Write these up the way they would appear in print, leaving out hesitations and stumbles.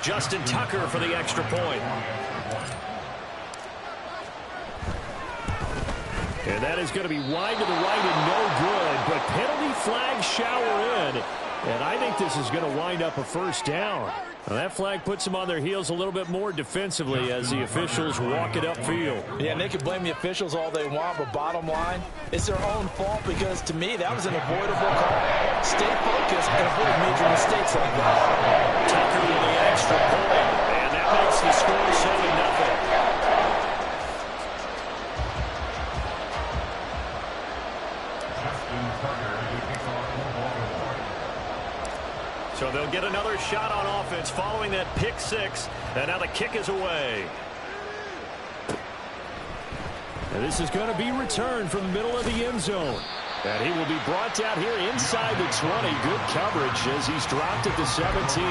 Justin Tucker for the extra point. And that is going to be wide to the right and no good, but penalty flag shower in. And I think this is going to wind up a first down. Well, that flag puts them on their heels a little bit more defensively as the officials walk it upfield. Yeah, and they can blame the officials all they want, but bottom line, it's their own fault because, to me, that was an avoidable call. Stay focused and avoid major mistakes like that. Tucker with the extra point, and that makes the score 7-0. So they'll get another shot on offense following that pick six. And now the kick is away. And this is going to be returned from the middle of the end zone. And he will be brought down here inside the 20. Good coverage as he's dropped at the 17.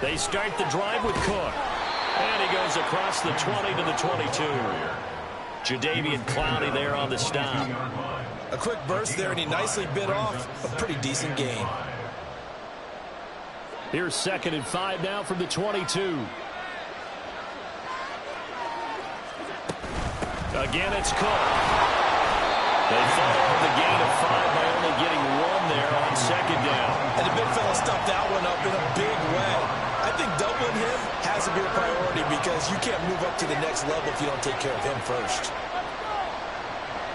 They start the drive with Cook. And he goes across the 20 to the 22. Jadeveon Clowney there on the stop. A quick burst there, and he nicely bit off a pretty decent gain. Here's 2nd and 5 now from the 22. Again, it's Cook. They follow the gain of 5 by only getting 1 there on 2nd down. And the big fella stuffed that one up in a big way. I think doubling him has to be a priority because you can't move up to the next level if you don't take care of him first.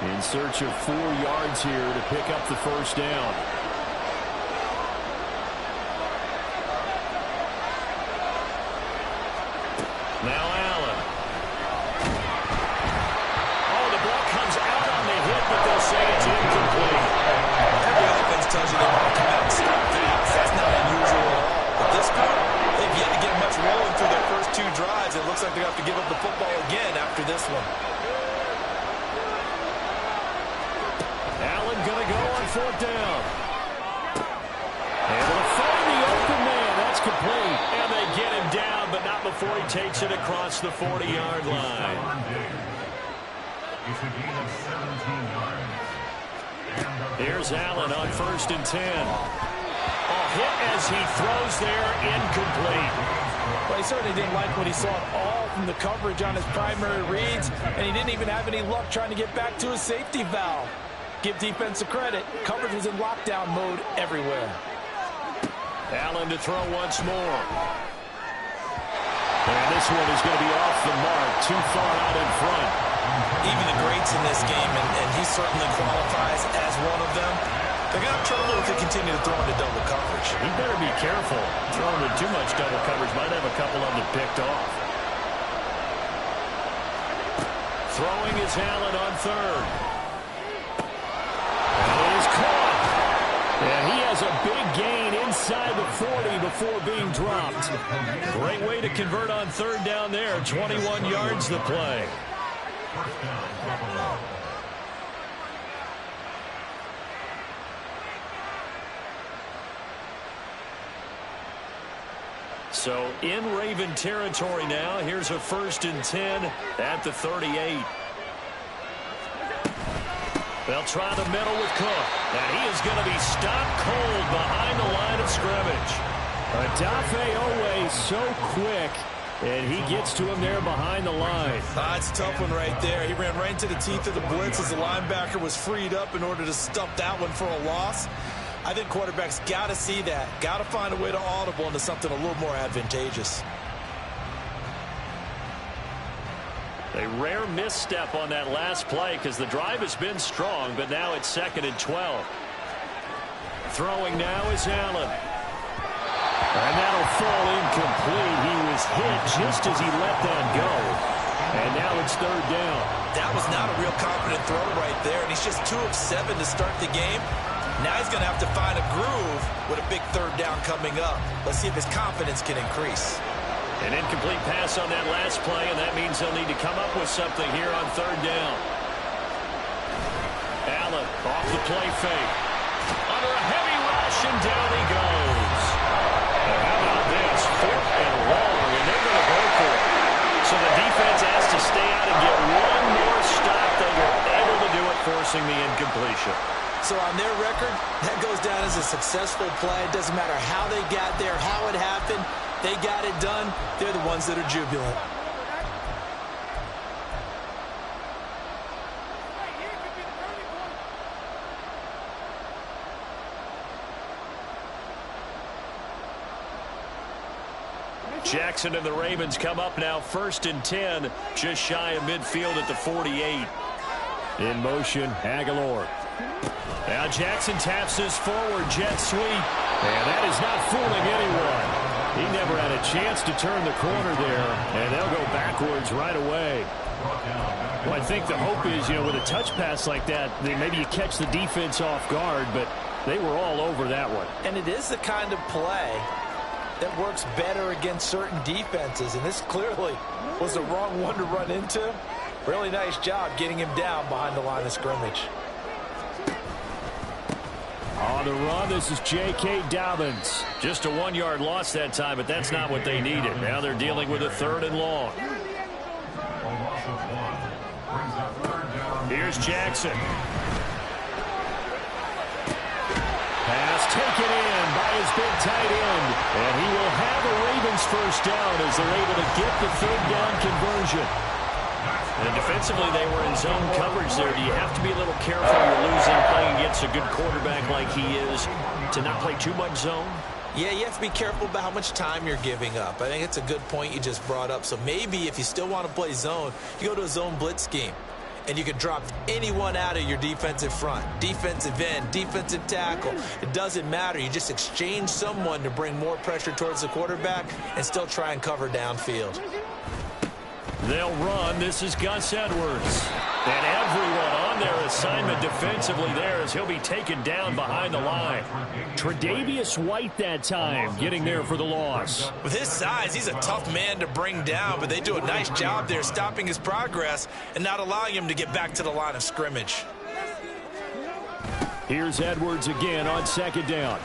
In search of 4 yards here to pick up the first down. Now Allen. Oh, the ball comes out on the hit, but they'll say it's incomplete. Every offense tells you they want to come out and stop fast. That's not unusual at all. But this part, they've yet to get much rolling through their first 2 drives. It looks like they're going to have to give up the football again after this one. Allen going to go on 4th down. Able to find the open man. That's complete. And they get him down, but not before he takes it across the 40-yard line. Here's Allen on 1st and 10. Hit as he throws there, incomplete. Well, he certainly didn't like what he saw at all from the coverage on his primary reads, and he didn't even have any luck trying to get back to his safety valve. Give defense a credit. Coverage was in lockdown mode everywhere. Allen to throw once more. And this one is going to be off the mark, too far out in front. Even the greats in this game, and he certainly qualifies as one of them, they're going to have trouble if they continue to throw into double coverage. He better be careful. Throwing with too much double coverage might have a couple of them picked off. Throwing is Allen on 3rd. And it is caught. And he has a big gain inside the 40 before being dropped. Great way to convert on 3rd down there. 21 yards the play. So in Raven territory now. Here's a 1st and 10 at the 38. They'll try the middle with Cook. And he is going to be stopped cold behind the line of scrimmage. Adafe Owe so quick. And he gets to him there behind the line. It's a tough one right there. He ran right into the teeth of the blitz as the linebacker was freed up in order to stuff that one for a loss. I think quarterbacks got to see that. Got to find a way to audible into something a little more advantageous. A rare misstep on that last play because the drive has been strong, but now it's 2nd and 12. Throwing now is Allen. And that'll fall incomplete. He was hit just as he let that go. And now it's 3rd down. That was not a real confident throw right there, and he's just 2 of 7 to start the game. Now he's going to have to find a groove with a big 3rd down coming up. Let's see if his confidence can increase. An incomplete pass on that last play, and that means they'll need to come up with something here on 3rd down. Allen off the play fake. Under a heavy rush, and down he goes. And how about this? 4th and long, and they're going to go for it. So the defense forcing the incompletion. So on their record, that goes down as a successful play. It doesn't matter how they got there, how it happened. They got it done. They're the ones that are jubilant. Jackson and the Ravens come up now 1st and 10, just shy of midfield at the 48. In motion, Aguilar. Now Jackson taps this forward jet sweep, and that is not fooling anyone. He never had a chance to turn the corner there, and they'll go backwards right away. Well, I think the hope is, with a touch pass like that, maybe you catch the defense off guard, but they were all over that one. And it is the kind of play that works better against certain defenses, and this clearly was the wrong one to run into. Really nice job getting him down behind the line of scrimmage. On the run, this is J.K. Dobbins. Just a 1-yard loss that time, but that's not what they needed. Now they're dealing with a 3rd and long. Here's Jackson. Pass taken in by his big tight end. And he will have a Ravens first down as they're able to get the 3rd down conversion. And defensively, they were in zone coverage there. Do you have to be a little careful you're losing playing against a good quarterback like he is to not play too much zone? Yeah, you have to be careful about how much time you're giving up. I think it's a good point you just brought up. So maybe if you still want to play zone, you go to a zone blitz scheme. And you can drop anyone out of your defensive front, defensive end, defensive tackle. It doesn't matter. You just exchange someone to bring more pressure towards the quarterback and still try and cover downfield. They'll run. This is Gus Edwards. And everyone on their assignment defensively there as he'll be taken down behind the line. Tre'Davious White that time getting there for the loss. With his size, he's a tough man to bring down, but they do a nice job there stopping his progress and not allowing him to get back to the line of scrimmage. Here's Edwards again on 2nd down.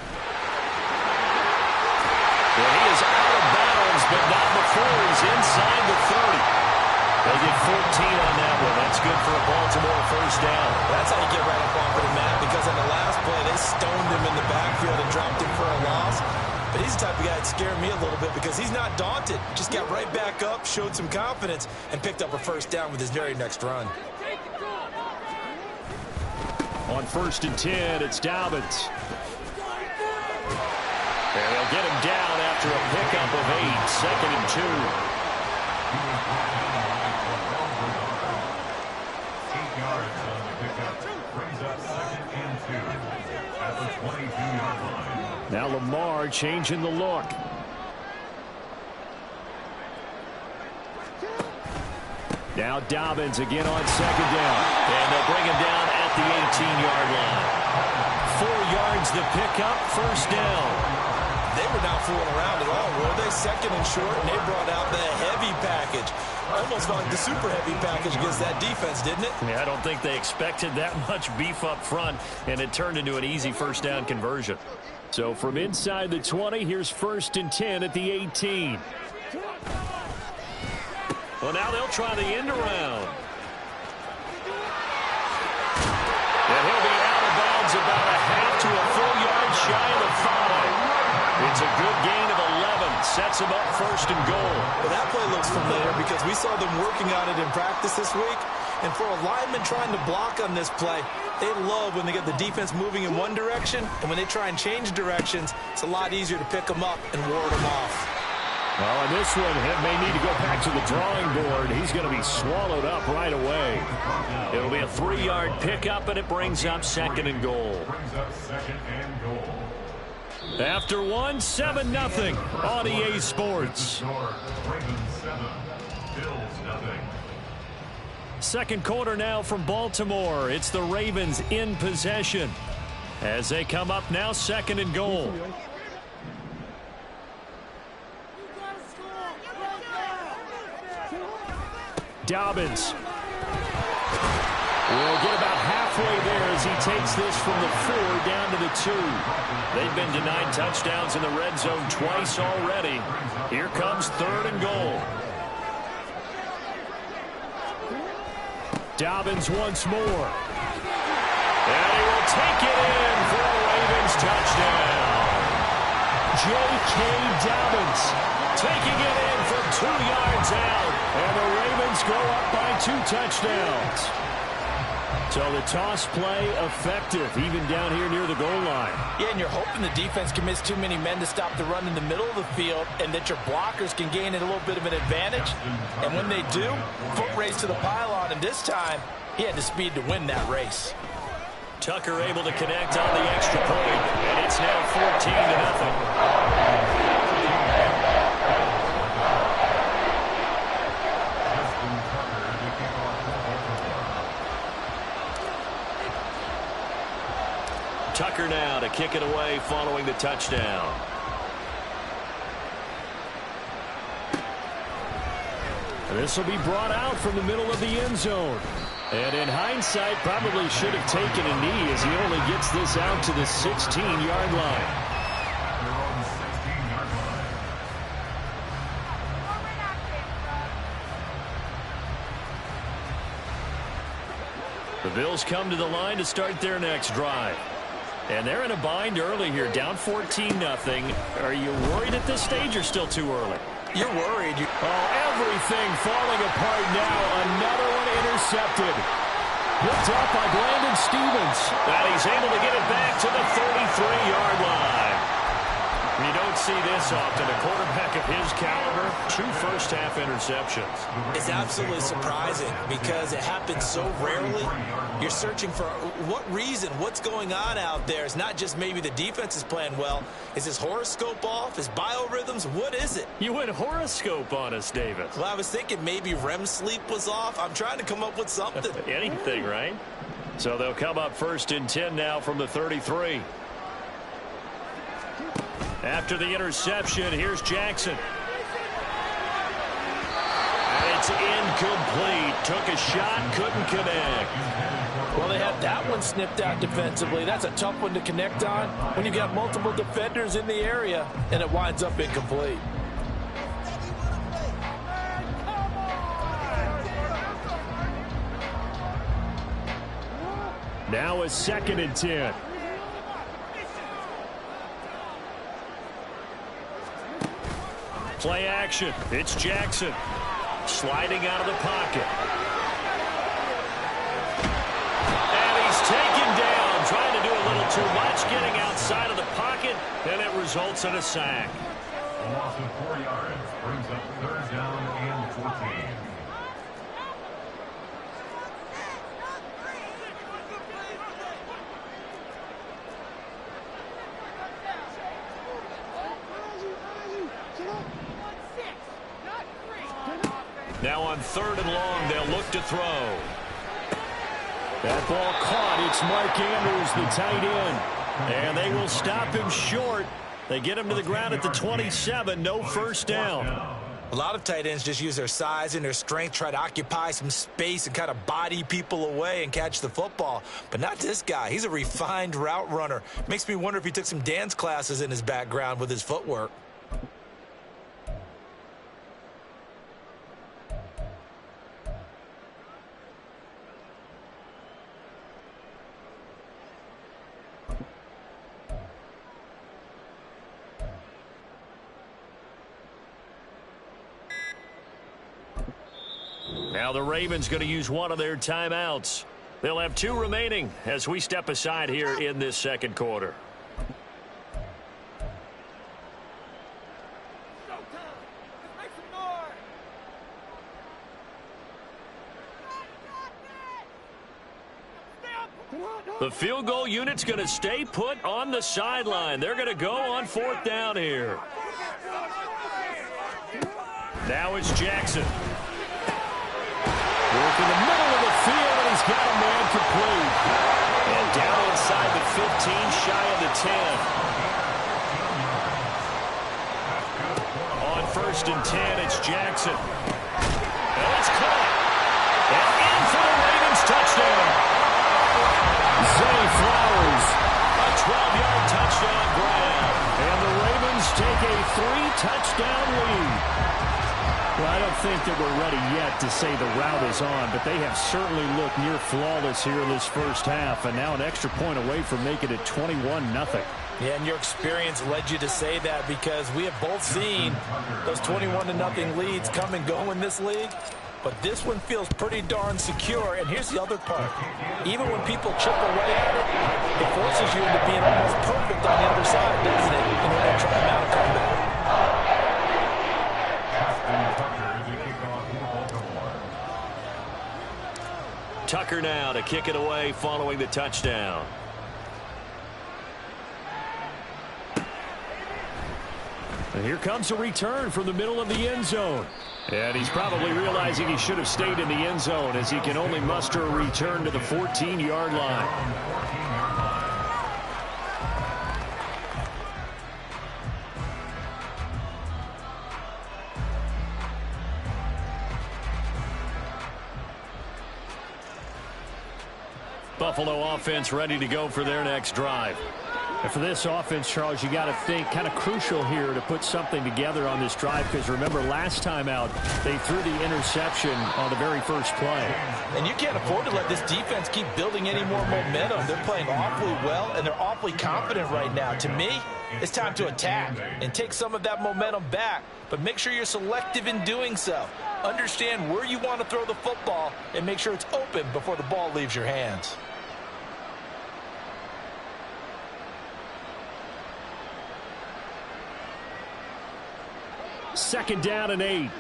Well, he is out of bounds, but not before he's inside the 30. They get 14 on that one. That's good for a Baltimore first down. That's how you get right up off of him, Matt, because on the last play, they stoned him in the backfield and dropped him for a loss. But he's the type of guy that scared me a little bit because he's not daunted. Just got right back up, showed some confidence, and picked up a first down with his very next run. On 1st and 10, it's Dobbins. And they'll get him down after a pickup of 8, 2nd and 2. Now Lamar changing the look. Now Dobbins again on 2nd down. And they'll bring him down at the 18-yard line. 4 yards the pickup, first down. They were not fooling around at all, were they? 2nd and short, and they brought out the heavy package. Almost like the super heavy package against that defense, didn't it? Yeah, I don't think they expected that much beef up front, and it turned into an easy first down conversion. So from inside the 20, here's 1st and 10 at the 18. Well, now they'll try the end around. And he'll be out of bounds about a half to a full yard shy of the 5. It's a good gain of 11. Sets him up 1st and goal. Well, that play looks familiar because we saw them working on it in practice this week. And for a lineman trying to block on this play, they love when they get the defense moving in one direction. And when they try and change directions, it's a lot easier to pick them up and ward them off. Well, in this one, he may need to go back to the drawing board. He's going to be swallowed up right away. It'll be a 3-yard pickup, and it brings up 2nd and goal. After one, 7-0 on EA Sports. Second quarter now from Baltimore. It's the Ravens in possession as they come up now 2nd and goal. Dobbins will get about halfway there as he takes this from the 4 down to the 2. They've been denied touchdowns in the red zone twice already. Here comes 3rd and goal. Dobbins once more. And he will take it in for a Ravens touchdown. J.K. Dobbins taking it in from 2 yards out. And the Ravens go up by 2 touchdowns. So the toss play effective, even down here near the goal line. Yeah, and you're hoping the defense commits too many men to stop the run in the middle of the field and that your blockers can gain a little bit of an advantage. And when they do, foot race to the pylon, and this time, he had the speed to win that race. Tucker able to connect on the extra point, and it's now 14-0. Tucker now to kick it away following the touchdown. This will be brought out from the middle of the end zone. And in hindsight, probably should have taken a knee as he only gets this out to the 16-yard line. The Bills come to the line to start their next drive. And they're in a bind early here, down 14-0. Are you worried at this stage or still too early? You're worried. Oh, everything falling apart now. Another one intercepted. Picked up by Brandon Stevens. And he's able to get it back to the 33-yard line. You don't see this often. A quarterback of his caliber, 2 first-half interceptions. It's absolutely surprising because it happens so rarely. You're searching for what reason, what's going on out there. It's not just maybe the defense is playing well. Is his horoscope off? His biorhythms? What is it? You went horoscope on us, David. Well, I was thinking maybe REM sleep was off. I'm trying to come up with something. Anything, right? So they'll come up 1st and 10 now from the 33. After the interception, here's Jackson. And it's incomplete. Took a shot, couldn't connect. Well, they had that one snipped out defensively. That's a tough one to connect on when you've got multiple defenders in the area, and it winds up incomplete. Now a 2nd and 10. Play action. It's Jackson. Sliding out of the pocket. And he's taken down. Trying to do a little too much. Getting outside of the pocket. And it results in a sack. A loss of 4 yards brings up 3rd down and 14. Now on 3rd and long, they'll look to throw. That ball caught. It's Mark Andrews, the tight end. And they will stop him short. They get him to the ground at the 27. No first down. A lot of tight ends just use their size and their strength, try to occupy some space and kind of body people away and catch the football. But not this guy. He's a refined route runner. Makes me wonder if he took some dance classes in his background with his footwork. Now the Ravens going to use one of their timeouts. They'll have 2 remaining as we step aside here in this 2nd quarter. The field goal unit's going to stay put on the sideline. They're going to go on 4th down here. Now it's Jackson. Work in the middle of the field, and he's got a man complete. And down inside the 15, shy of the 10. On 1st and 10, it's Jackson. And it's caught. And in for the Ravens touchdown. Zay Flowers, a 12-yard touchdown grab. And the Ravens take a 3-touchdown lead. Well, I don't think that we're ready yet to say the route is on, but they have certainly looked near flawless here in this first half, and now an extra point away from making it 21-0. Yeah, and your experience led you to say that because we have both seen those 21-0 leads come and go in this league. But this one feels pretty darn secure. And here's the other part. Even when people chip away at it, it forces you into being almost perfect on the other side, doesn't it? In order to try to mount a comeback. Tucker now to kick it away following the touchdown. And here comes a return from the middle of the end zone. And he's probably realizing he should have stayed in the end zone as he can only muster a return to the 14-yard line. Buffalo offense ready to go for their next drive. And for this offense, Charles, you got to think kind of crucial here to put something together on this drive because remember last time out they threw the interception on the very first play. And you can't afford to let this defense keep building any more momentum. They're playing awfully well and they're awfully confident right now. To me, it's time to attack and take some of that momentum back. But make sure you're selective in doing so. Understand where you want to throw the football and make sure it's open before the ball leaves your hands. Second down and 8.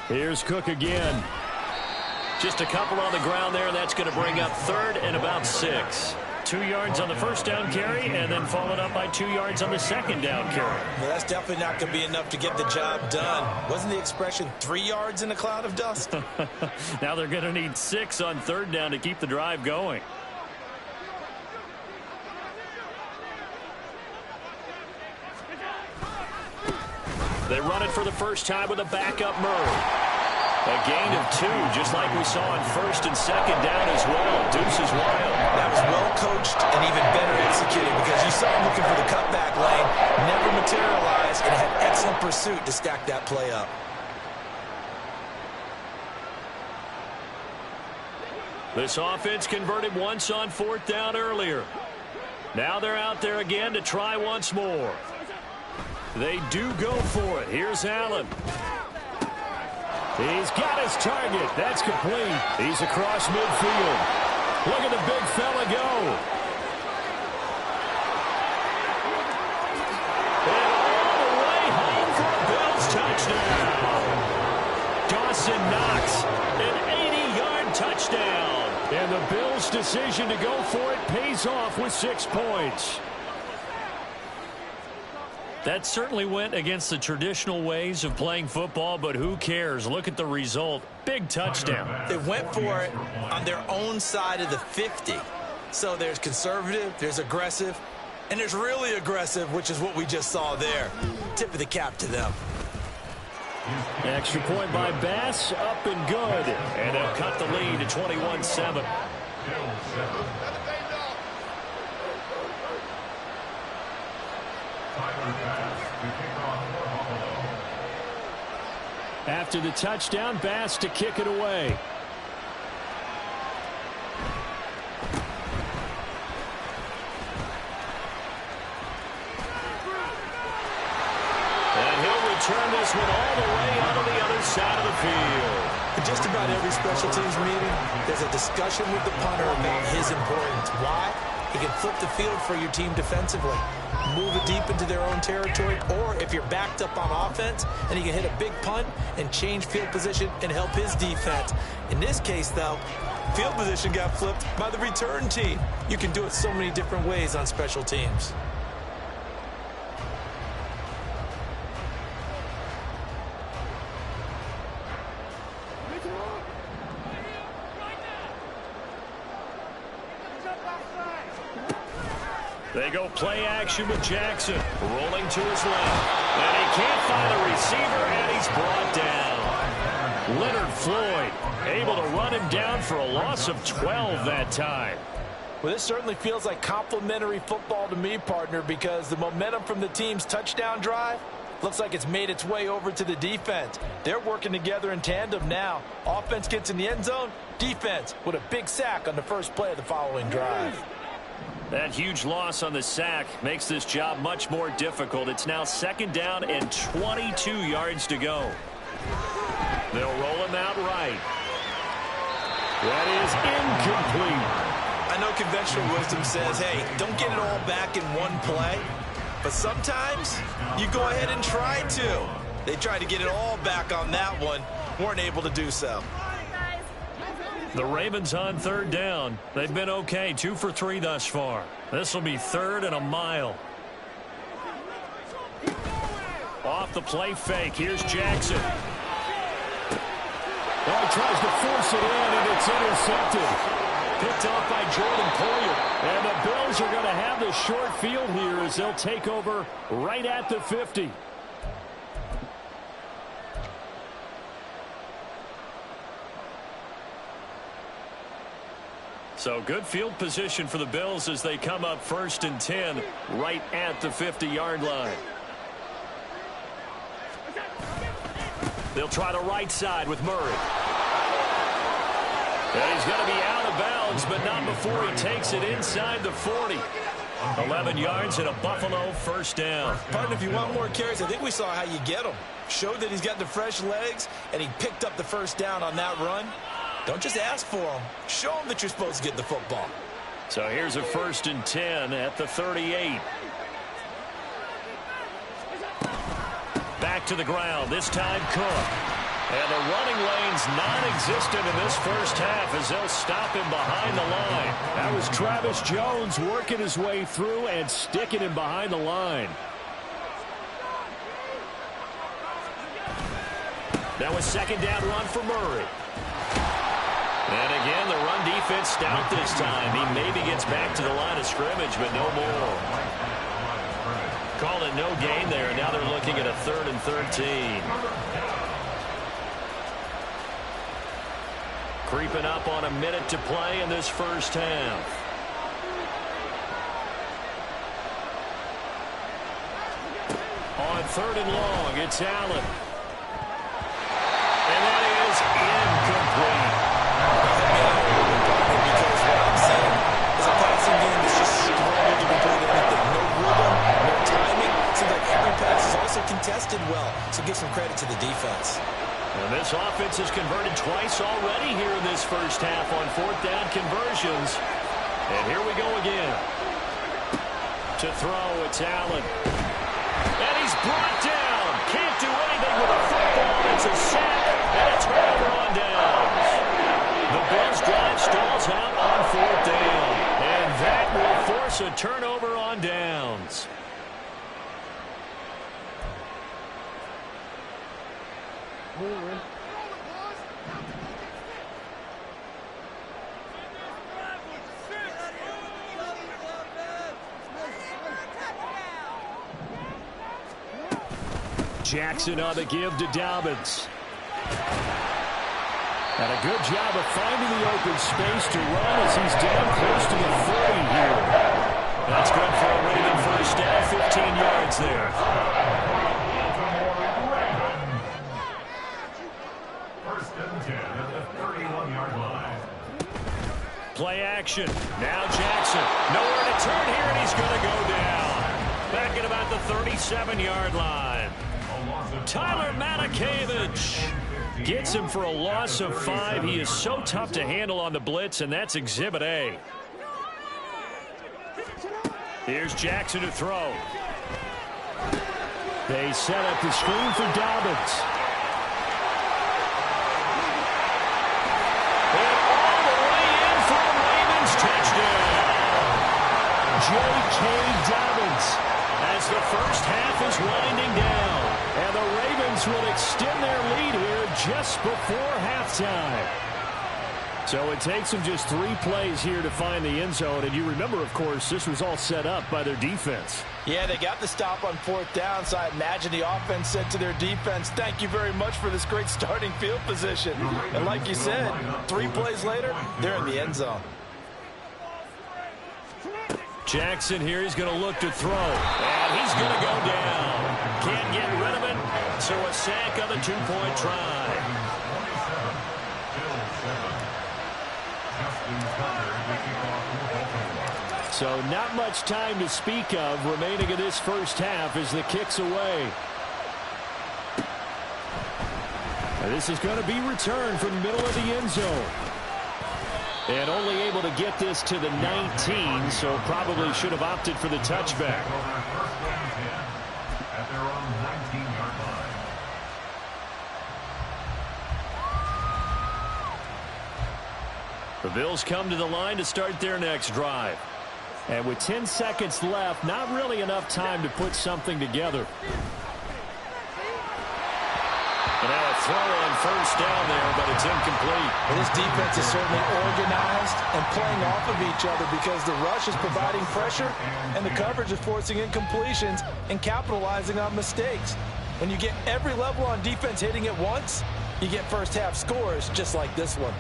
Here's Cook again. Just a couple on the ground there, and that's going to bring up third and about 6. 2 yards on the first down carry, and then followed up by 2 yards on the second down carry. Well, that's definitely not going to be enough to get the job done. Wasn't the expression 3 yards in a cloud of dust? Now they're going to need 6 on third down to keep the drive going. They run it for the first time with a backup Murray. A gain of 2, just like we saw on first and second down as well. Deuce is wild. That was well coached and even better executed because you saw him looking for the cutback lane, never materialized, and had excellent pursuit to stack that play up. This offense converted once on fourth down earlier. Now they're out there again to try once more. They do go for it. Here's Allen. He's got his target. That's complete. He's across midfield. Look at the big fella go. And all the way home for a Bills touchdown. Dawson Knox, an 80-yard touchdown. And the Bills' decision to go for it pays off with 6 points. That certainly went against the traditional ways of playing football, but who cares? Look at the result. Big touchdown. They went for it on their own side of the 50. So there's conservative, there's aggressive, and there's really aggressive, which is what we just saw there. Tip of the cap to them. Extra point by Bass, up and good. And they'll cut the lead to 21-7. After the touchdown, Bass to kick it away. And he'll return this one all the way onto the other side of the field. In just about every special teams meeting, there's a discussion with the punter about his importance. Why? He can flip the field for your team defensively, move it deep into their own territory, or if you're backed up on offense, and he can hit a big punt and change field position and help his defense. In this case, though, field position got flipped by the return team. You can do it so many different ways on special teams. They go play action with Jackson, rolling to his left. And he can't find a receiver, and he's brought down. Leonard Floyd able to run him down for a loss of 12 that time. Well, this certainly feels like complimentary football to me, partner, because the momentum from the team's touchdown drive looks like it's made its way over to the defense. They're working together in tandem now. Offense gets in the end zone, defense with a big sack on the first play of the following drive. That huge loss on the sack makes this job much more difficult. It's now 2nd down and 22 yards to go. They'll roll him out right. That is incomplete. I know conventional wisdom says, hey, don't get it all back in one play. But sometimes you go ahead and try to. They tried to get it all back on that one. Weren't able to do so. The Ravens on 3rd down. They've been okay, 2 for 3 thus far. This will be 3rd and a mile. Off the play fake. Here's Jackson. Well, he tries to force it in, and it's intercepted. Picked off by Jordan Poyer. And the Bills are going to have the short field here as they'll take over right at the 50. So good field position for the Bills as they come up 1st and 10 right at the 50-yard line. They'll try the right side with Murray. And he's going to be out of bounds, but not before he takes it inside the 40. 11 yards and a Buffalo 1st down. Partner, if you want more carries, I think we saw how you get them. Showed that he's got the fresh legs, and he picked up the 1st down on that run. Don't just ask for them. Show them that you're supposed to get the football. So here's a 1st and 10 at the 38. Back to the ground, this time Cook. And the running lane's non-existent in this first half as they'll stop him behind the line. That was Travis Jones working his way through and sticking him behind the line. That was 2nd down run for Murray. And again, the run defense stout this time. He maybe gets back to the line of scrimmage, but no more. Call it no gain there. Now they're looking at a 3rd and 13. Creeping up on a minute to play in this first half. On 3rd and long, it's Allen. And that is incomplete. Because what I'm saying is a passing game that's just struggled to complete anything. No rhythm, no timing. Seems like every pass is also contested well. So give some credit to the defense. And this offense has converted twice already here in this first half on 4th down conversions. And here we go again. To throw, it's Allen. And he's brought down. Can't do anything with a football. It's a sack and a turnover on downs. The Bills drive stalls out on 4th down. And that will force a turnover on downs. Jackson on the give to Dobbins. And a good job of finding the open space to run as he's down close to the 40 here. That's good for a Raven 1st down, 15 yards there. 1st and 10 at the 31-yard line. Play action. Now Jackson. Nowhere to turn here, and he's going to go down. Back at about the 37-yard line. Tyler Matakevich gets him for a loss of 5. He is so tough to handle on the blitz, and that's Exhibit A. Here's Jackson to throw. They set up the screen for Dobbins. And all the way in for a Ravens touchdown. J.K. Dobbins. As the first half is winding down. And the Ravens will extend their lead here just before halftime. So it takes them just 3 plays here to find the end zone. And you remember, of course, this was all set up by their defense. Yeah, they got the stop on 4th down, so I imagine the offense said to their defense, thank you very much for this great starting field position. And like you said, 3 plays later, they're in the end zone. Jackson here, he's going to look to throw. And he's going to go down. Can't get rid of it, so a sack on the two-point try. So not much time to speak of remaining in this first half as the kick's away. And this is going to be returned from the middle of the end zone. And only able to get this to the 19, so probably should have opted for the touchback. At their own 19-yard line. The Bills come to the line to start their next drive. And with 10 seconds left, not really enough time to put something together. And now a throw on first down there, but it's incomplete. Well, this defense is certainly organized and playing off of each other because the rush is providing pressure and the coverage is forcing incompletions and capitalizing on mistakes. When you get every level on defense hitting at once, you get first half scores just like this one.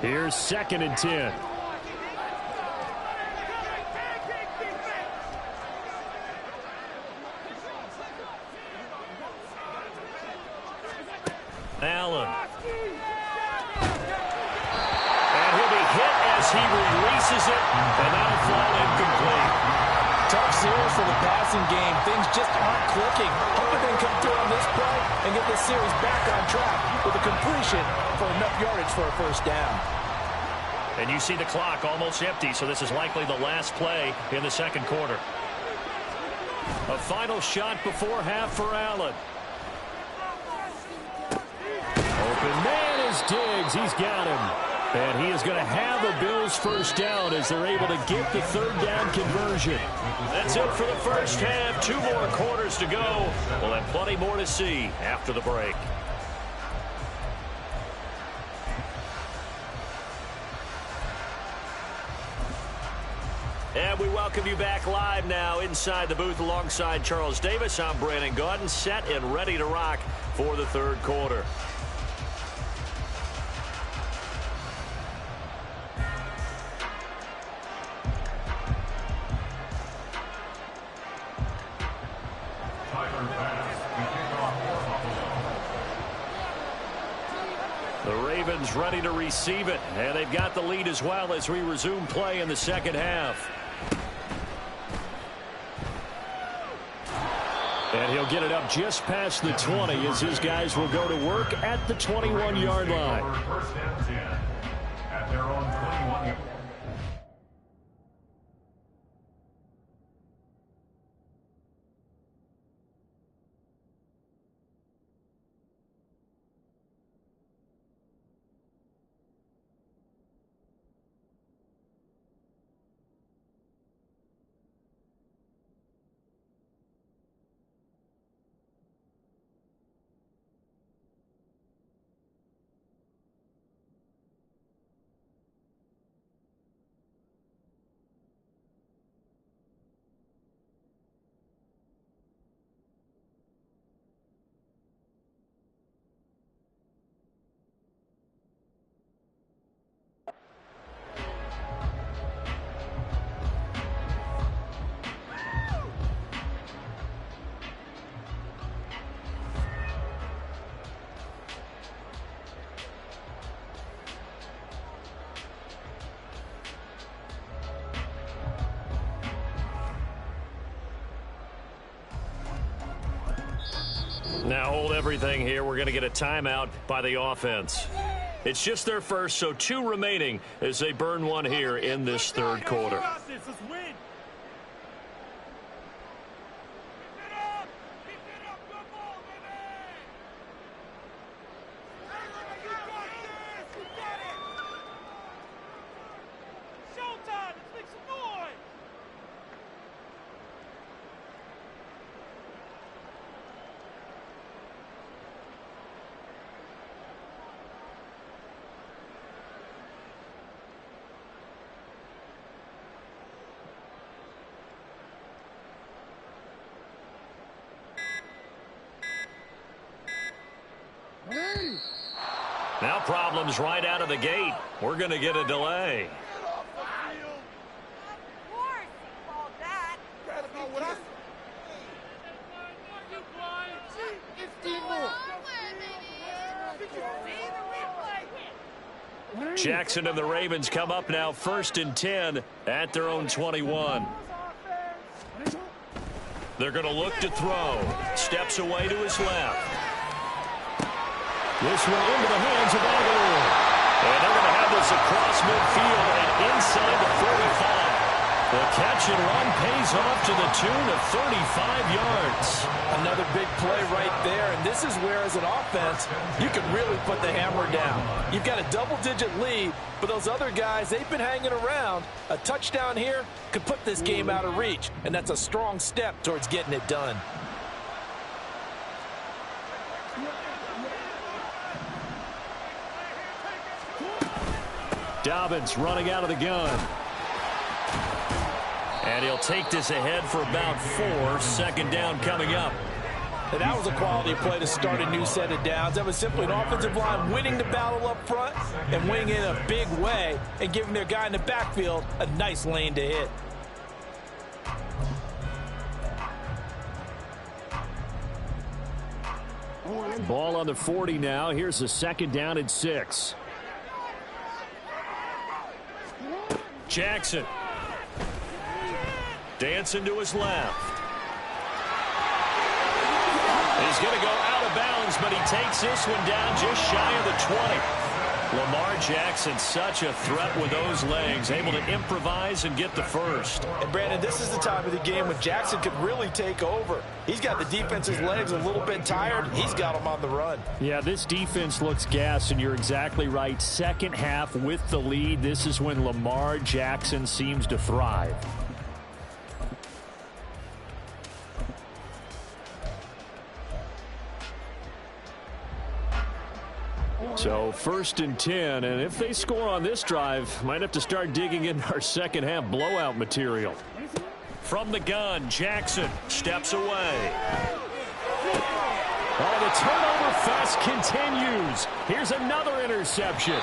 Here's 2nd and 10. Allen. And he'll be hit as he releases it, and that'll fall incomplete. Tough series for the passing game. Things just aren't clicking. Hoping they can come through on this play and get this series back on track with a completion for enough yardage for a first down. And you see the clock almost empty, so this is likely the last play in the second quarter. A final shot before half for Allen. Open man is Diggs. He's got him. And he is going to have a Bills first down as they're able to get the third down conversion. That's it for the first half. 2 more quarters to go. We'll have plenty more to see after the break. And we welcome you back live now inside the booth alongside Charles Davis. I'm Brandon Gaudin, set and ready to rock for the third quarter. The Ravens ready to receive it, and they've got the lead as well as we resume play in the second half. And he'll get it up just past the 20 as his guys will go to work at the 21-yard line. First and 10 at their own 21-yard. Now hold everything here. We're going to get a timeout by the offense. It's just their first, so 2 remaining as they burn one here in this third quarter. Now problems right out of the gate. We're going to get a delay. Jackson and the Ravens come up now 1st and 10 at their own 21. They're going to look to throw. Steps away to his left. This one into the hands of Aguilar. And they're going to have this across midfield and inside the 45. The catch and run pays off to the tune of 35 yards. Another big play right there, and this is where, as an offense, you can really put the hammer down. You've got a double-digit lead, but those other guys, they've been hanging around. A touchdown here could put this game out of reach, and that's a strong step towards getting it done. Dobbins running out of the gun. And he'll take this ahead for about 4. 2nd down coming up. And that was a quality play to start a new set of downs. That was simply an offensive line winning the battle up front and winning it in a big way and giving their guy in the backfield a nice lane to hit. Ball on the 40 now. Here's the 2nd down and 6. Jackson. Dancing to his left. He's going to go out of bounds, but he takes this one down just shy of the 20. Lamar Jackson, such a threat with those legs, able to improvise and get the first. And, Brandon, this is the time of the game when Jackson could really take over. He's got the defense's legs a little bit tired. He's got them on the run. Yeah, this defense looks gassed, and you're exactly right. 2nd half with the lead. This is when Lamar Jackson seems to thrive. So 1st and 10, and if they score on this drive, might have to start digging in our 2nd half blowout material. From the gun, Jackson steps away. Oh, the turnover fest continues. Here's another interception.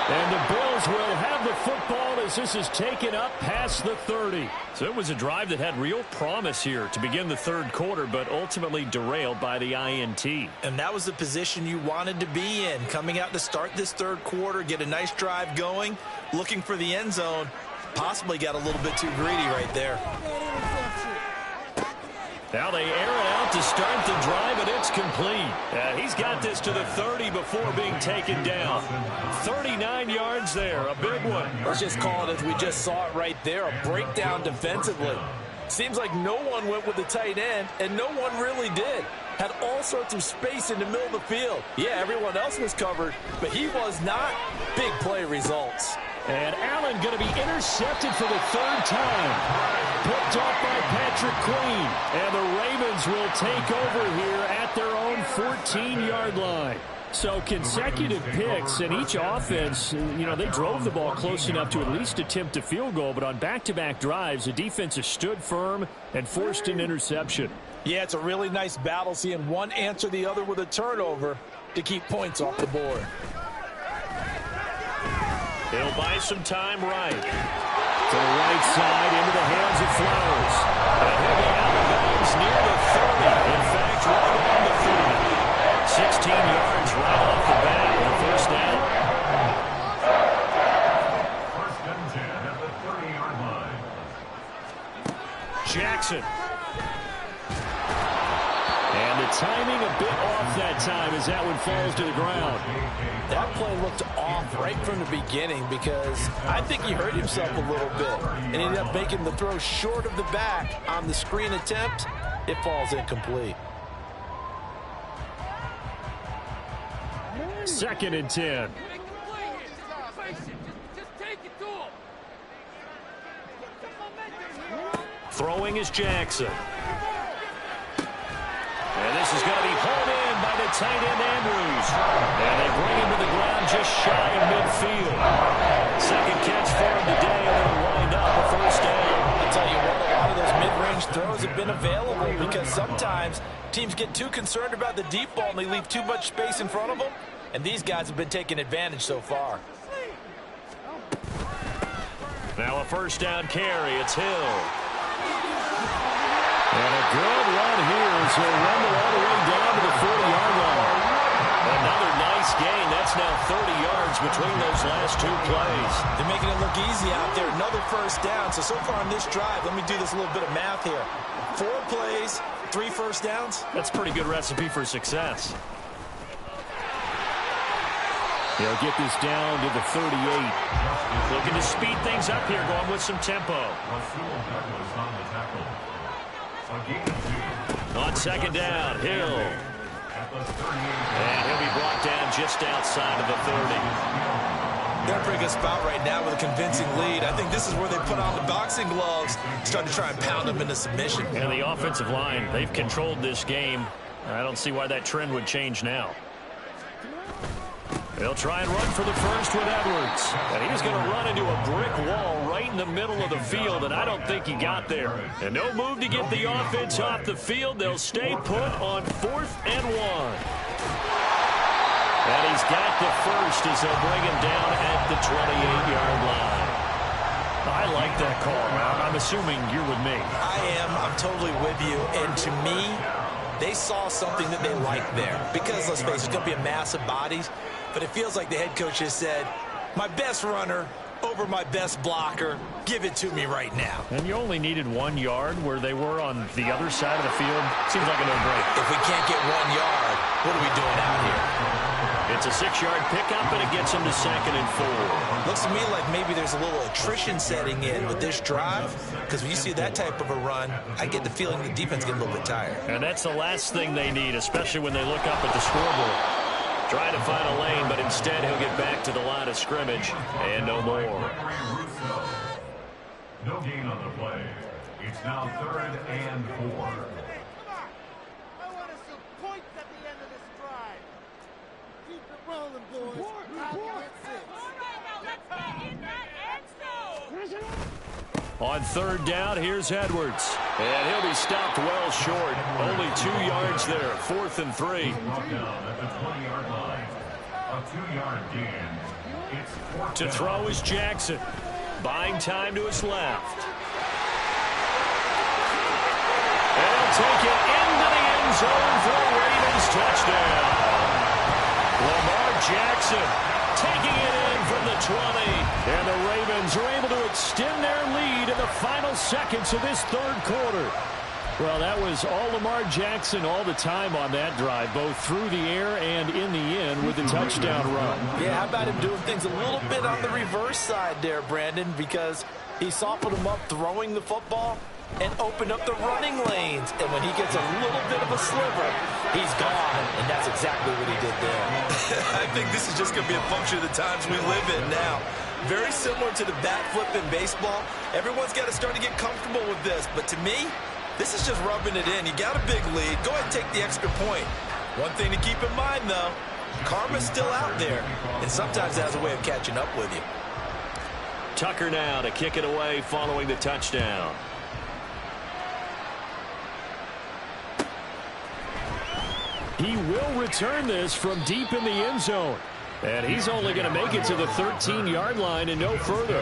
And the Bills will have the football as this is taken up past the 30. So it was a drive that had real promise here to begin the 3rd quarter, but ultimately derailed by the INT. And that was the position you wanted to be in, coming out to start this 3rd quarter, get a nice drive going, looking for the end zone. Possibly got a little bit too greedy right there. Now they air it out to start the drive, and it's complete. He's got this to the 30 before being taken down. 39 yards there, a big one. Let's just call it as we just saw it right there, a breakdown defensively. Seems like no one went with the tight end, and no one really did. Had all sorts of space in the middle of the field. Yeah, everyone else was covered, but he was not. Big play results. And Allen going to be intercepted for the 3rd time. Picked off by Patrick Queen. And the Ravens will take over here at their own 14-yard line. So consecutive picks, and each offense, you know, they drove the ball close enough to at least attempt a field goal, but on back-to-back drives, the defense has stood firm and forced an interception. Yeah, it's a really nice battle seeing one answer the other with a turnover to keep points off the board. He'll buy some time right. To the right side, into the hands of Flowers. And he'll be out of bounds near the 30. In fact, right on the 30. 16 yards right off the bat for the 1st down. 1st and 10 at the 30-yard line. Jackson. And the timing a bit off that time as that one falls to the ground. That play looked off right from the beginning because I think he hurt himself a little bit and ended up making the throw short of the back on the screen attempt. It falls incomplete. 2nd and 10. Throwing is Jackson. And this is going to be hauled in by the tight end Andrews. And they bring him to the ground just shy of midfield. 2nd catch for him today, and they'll wind up a 1st down. I'll tell you what, a lot of those mid-range throws have been available because sometimes teams get too concerned about the deep ball and they leave too much space in front of them. and these guys have been taking advantage so far. Now a first down carry. It's Hill. And a good run here as he'll run it all the way down to the 40-yard line. Another nice gain. That's now 30 yards between those last two plays. They're making it look easy out there. Another first down. So far on this drive, let me do this little bit of math here. 4 plays, 3 first downs. That's a pretty good recipe for success. He'll get this down to the 38. Looking to speed things up here, going with some tempo. On second down, Hill. And he'll be brought down just outside of the 30. They're in a pretty good spot right now with a convincing lead. I think this is where they put on the boxing gloves, start to try and pound them into submission. And the offensive line, they've controlled this game. I don't see why that trend would change now. They'll try and run for the first with Edwards. And he's going to run into a brick wall right in the middle of the field, and I don't think he got there. And no move to get the offense off the field. They'll stay put on 4th and 1. And he's got the first as they'll bring him down at the 28-yard line. I like that call. I'm assuming you're with me. I am. I'm totally with you. And to me, they saw something that they liked there. Because, let's face it, it's going to be a mass of bodies. But it feels like the head coach has said, my best runner over my best blocker, give it to me right now. And you only needed 1 yard where they were on the other side of the field. Seems like a no-brainer. If we can't get 1 yard, what are we doing out here? It's a 6-yard pickup, and it gets him to 2nd and 4. Looks to me like maybe there's a little attrition setting in with this drive, because when you see that type of a run, I get the feeling the defense gets a little bit tired. And that's the last thing they need, especially when they look up at the scoreboard. Trying to find a lane, but instead he'll get back to the line of scrimmage, and no more. No gain on the play. It's now 3rd and 4. I want us some points at the end of this drive. Keep it rolling, boys. On 3rd down, here's Edwards. And he'll be stopped well short. Only 2 yards there. 4th and 3. Brought down at the 20-yard line. A 2-yard gain. It's 4th To down. throw is Jackson. Buying time to his left. And he'll take it into the end zone for a Ravens touchdown. Lamar Jackson taking it in from the 20. And the Ravens are able to extend their lead in the final seconds of this 3rd quarter. Well, that was all Lamar Jackson all the time on that drive, both through the air and in the end with a touchdown run. Yeah, how about him doing things a little bit on the reverse side there, Brandon, because he softened him up throwing the football and opened up the running lanes. And when he gets a little bit of a sliver, he's gone, and that's exactly what he did there. I think this is just going to be a function of the times we live in now. Very similar to the bat flip in baseball. Everyone's got to start to get comfortable with this. But to me, this is just rubbing it in. You got a big lead. Go ahead and take the extra point. One thing to keep in mind, though, karma's still out there, and sometimes it has a way of catching up with you. Tucker now to kick it away following the touchdown. He will return this from deep in the end zone. And he's only going to make it to the 13-yard line and no further.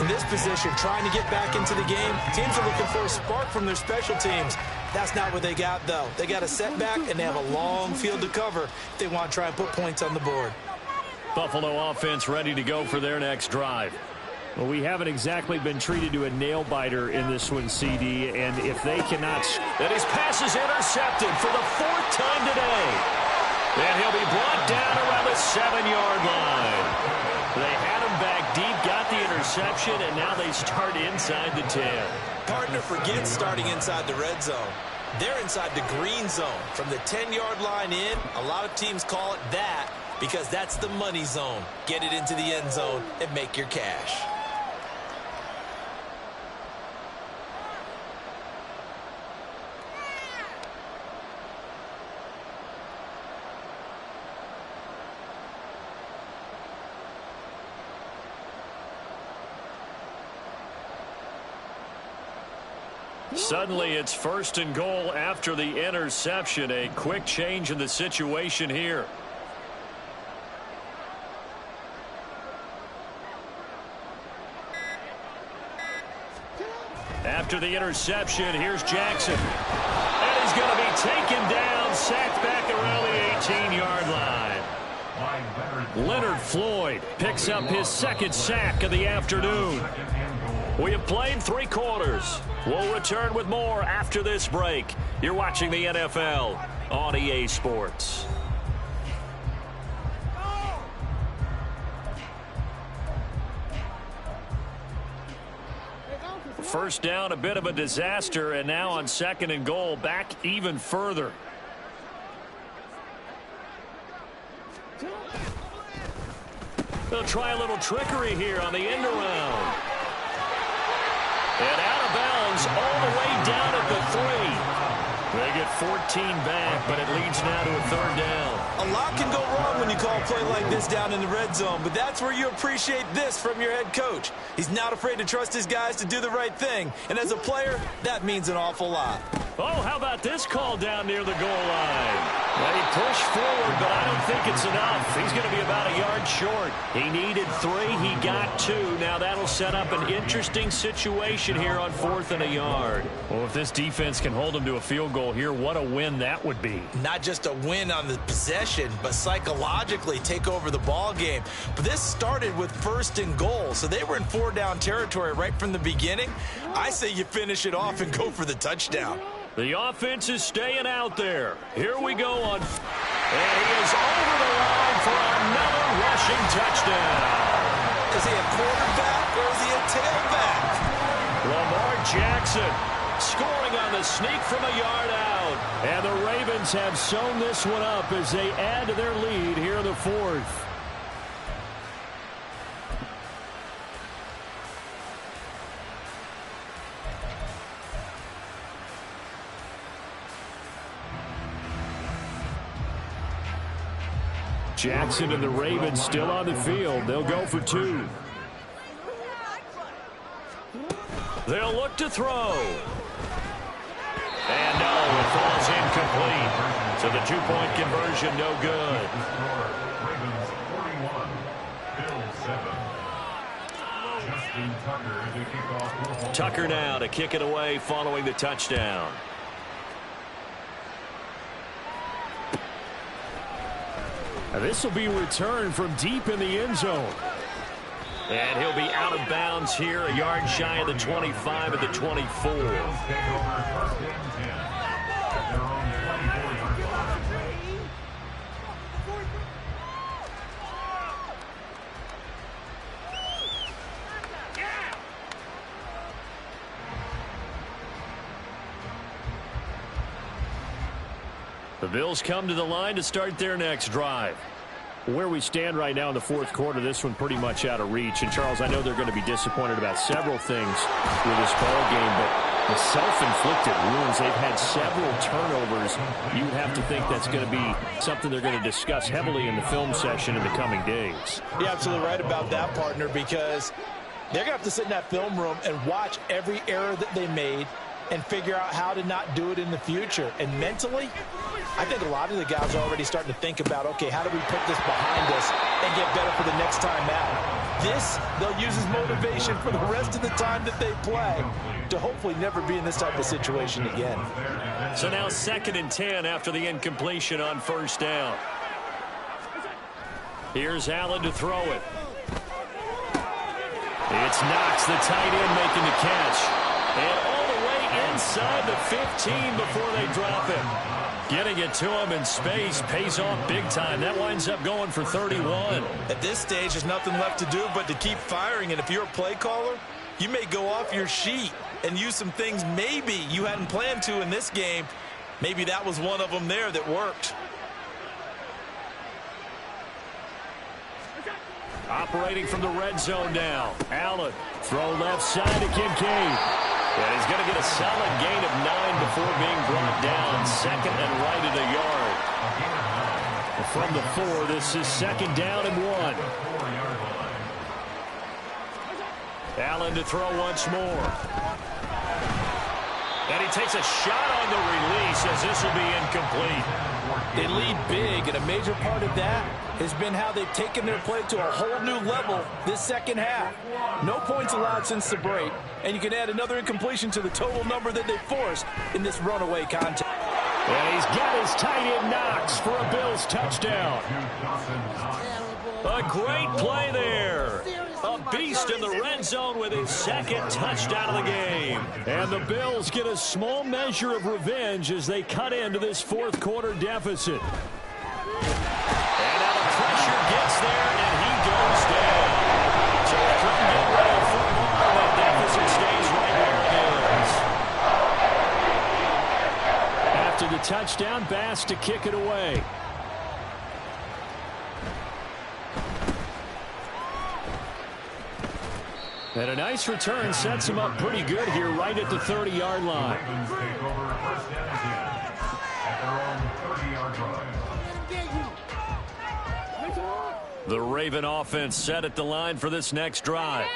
In this position, trying to get back into the game, teams are looking for a spark from their special teams. That's not what they got, though. They got a setback, and they have a long field to cover if they want to try and put points on the board. Buffalo offense ready to go for their next drive. Well, we haven't exactly been treated to a nail-biter in this one, CD, and if they cannot... And his pass is intercepted for the 4th time today. And he'll be brought down around the 7-yard line. They had him back deep, got the interception, and now they start inside the 10. Partner forgets starting inside the red zone. They're inside the green zone. From the 10-yard line in, a lot of teams call it that because that's the money zone. Get it into the end zone and make your cash. Suddenly it's 1st and goal after the interception. A quick change in the situation here. After the interception, here's Jackson. And he's going to be taken down, sacked back around the 18-yard line. Leonard Floyd picks up his second sack of the afternoon. We have played 3 quarters. We'll return with more after this break. You're watching the NFL on EA Sports. First down, a bit of a disaster, and now on 2nd and goal, back even further. They'll try a little trickery here on the end around. And out of bounds all the way down at the 3. They get 14 back, but it leads now to a 3rd down. A lot can go wrong when you call a play like this down in the red zone, but that's where you appreciate this from your head coach. He's not afraid to trust his guys to do the right thing, and as a player, that means an awful lot. Oh, how about this call down near the goal line? They push forward, but I don't think it's enough. He's going to be about a yard short. He needed 3. He got 2. Now that'll set up an interesting situation here on 4th and a yard. Well, if this defense can hold them to a field goal here, what a win that would be. Not just a win on the possession, but psychologically take over the ball game. But this started with 1st and goal, so they were in 4-down territory right from the beginning. I say you finish it off and go for the touchdown. The offense is staying out there. Here we go on. And he is over the line for another rushing touchdown. Is he a quarterback or is he a tailback? Lamar Jackson scoring on the sneak from a yard out. And the Ravens have sewn this one up as they add to their lead here in the 4th. Jackson and the Ravens still on the field. They'll go for 2. They'll look to throw. And no, it falls incomplete. So the 2-point conversion no good. Ravens 41, Bills 7. Justin Tucker to kick off. Tucker now to kick it away following the touchdown. This will be returned from deep in the end zone. And he'll be out of bounds here, a yard shy of the 25 at the 24. The Bills come to the line to start their next drive. Where we stand right now in the 4th quarter, this one pretty much out of reach. And, Charles, I know they're going to be disappointed about several things with this ball game, but the self-inflicted wounds, they've had several turnovers. You have to think that's going to be something they're going to discuss heavily in the film session in the coming days. You're absolutely right about that, partner, because they're going to have to sit in that film room and watch every error that they made and figure out how to not do it in the future. And mentally, I think a lot of the guys are already starting to think about, okay, how do we put this behind us and get better for the next time out? This, they'll use as motivation for the rest of the time that they play to hopefully never be in this type of situation again. So now 2nd and 10 after the incompletion on 1st down. Here's Allen to throw it. It's Knox, the tight end, making the catch. And all the way inside the 15 before they drop him. Getting it to him in space pays off big time. That winds up going for 31. At this stage, there's nothing left to do but to keep firing. And if you're a play caller, you may go off your sheet and use some things maybe you hadn't planned to in this game. Maybe that was one of them there that worked. Operating from the red zone now. Allen, throw left side to Kincaid. And he's going to get a solid gain of 9 before being brought down. 2nd and right at a yard. From the 4, this is 2nd down and 1. Allen to throw once more. And he takes a shot on the release as this will be incomplete. They lead big, and a major part of that has been how they've taken their play to a whole new level this second half. No points allowed since the break, and you can add another incompletion to the total number that they forced in this runaway contest. And he's got his tight end Knox for a Bills touchdown. A great play there. A beast in the red zone with his second touchdown of the game. And the Bills get a small measure of revenge as they cut into this fourth quarter deficit. And now the pressure gets there, and he goes down. So they couldn't get rid of football. That deficit stays right where it is. After the touchdown, Bass to kick it away. And a nice return sets him up pretty good here right at the 30-yard line. The Raven offense set at the line for this next drive.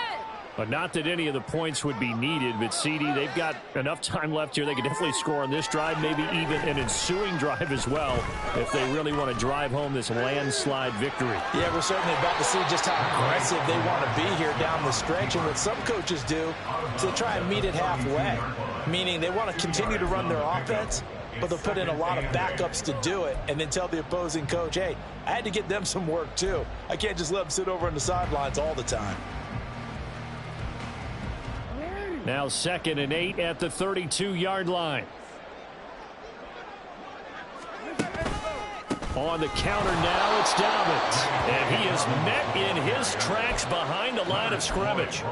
But not that any of the points would be needed, but CD, they've got enough time left here. They could definitely score on this drive, maybe even an ensuing drive as well, if they really want to drive home this landslide victory. Yeah, we're certainly about to see just how aggressive they want to be here down the stretch. And what some coaches do is they try and meet it halfway, meaning they want to continue to run their offense, but they'll put in a lot of backups to do it and then tell the opposing coach, hey, I had to get them some work too. I can't just let them sit over on the sidelines all the time. Now 2nd and 8 at the 32-yard line. On the counter now, it's Dobbins. And he is met in his tracks behind the line of scrimmage.